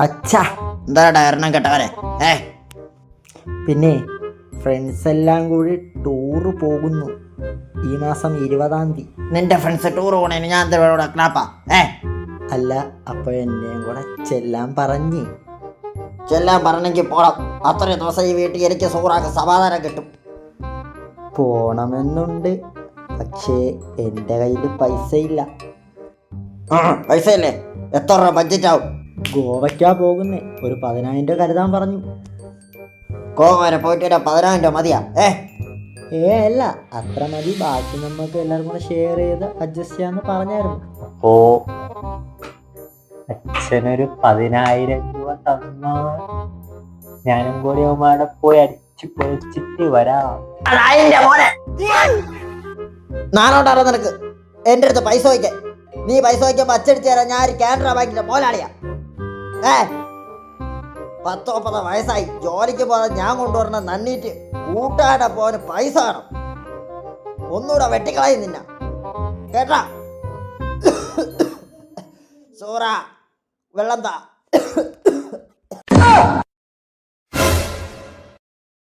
അച്ഛാ, എന്താ ഡയറിനം കേട്ടവരെ പിന്നെ ഫ്രണ്ട്സ് എല്ലാം കൂടി ടൂറ് പോകുന്നു ഈ മാസം 20-ാം തീയതി. നിന്റെ ഫ്രണ്ട്സ് ടൂർ പോണേന് ഞാൻ എന്താ ക്ലാപ്പാ? അല്ല, അപ്പോൾ എന്നെയും കൂടെ ചെല്ലാൻ പറഞ്ഞ്. ചെല്ലാൻ പറഞ്ഞെങ്കിൽ പോണം. അത്രയും ദിവസം ഈ വീട്ടിൽ എനിക്ക് സൂറാക്ക് സമാധാനം കിട്ടും. പോണമെന്നുണ്ട്, പക്ഷേ എൻ്റെ കയ്യിൽ പൈസ ഇല്ല. പൈസ ഇല്ലേ? എത്ര രൂപ ബഡ്ജറ്റ് ആവും? ഗോവയ്ക്കാ പോകുന്നേ, ഒരു 10,000 രൂപ കരുതാൻ പറഞ്ഞു. ഗോവ വരെ പോയിട്ട് 10,000 രൂപ മതിയാ? അല്ല, അത്ര മതി. ബാക്കി നമുക്ക് എല്ലാവരും കൂടെ ഷെയർ ചെയ്ത് അഡ്ജസ്റ്റ് ചെയ്യാന്ന് പറഞ്ഞായിരുന്നു. അപ്പോ അച്ഛനൊരു 10,000 രൂപ തന്നാ ഞാനും കൂടി അവിടെ പോയി അടിച്ചു പൊളിച്ചിട്ട് വരാം. നാളോട്ടാറോ നിനക്ക് എൻ്റെ അടുത്ത് പൈസ വയ്ക്കാൻ? നീ പൈസ വയ്ക്കുമ്പോ അച്ചടിച്ച് തരാൻ ഞാൻ ഒരു കാനറ ബാങ്കിന്റെ മോലാളിയാ. 10-30 വയസ്സായി, ജോലിക്ക് പോകാൻ ഞാൻ കൊണ്ടുവരണ നന്നീറ്റ് കൂട്ടാടെ പോന് പൈസ വേണം. ഒന്നുകൂടെ വെട്ടിക്കളയും നിന്ന, കേട്ടാ? സൂറ, വെള്ളം താ.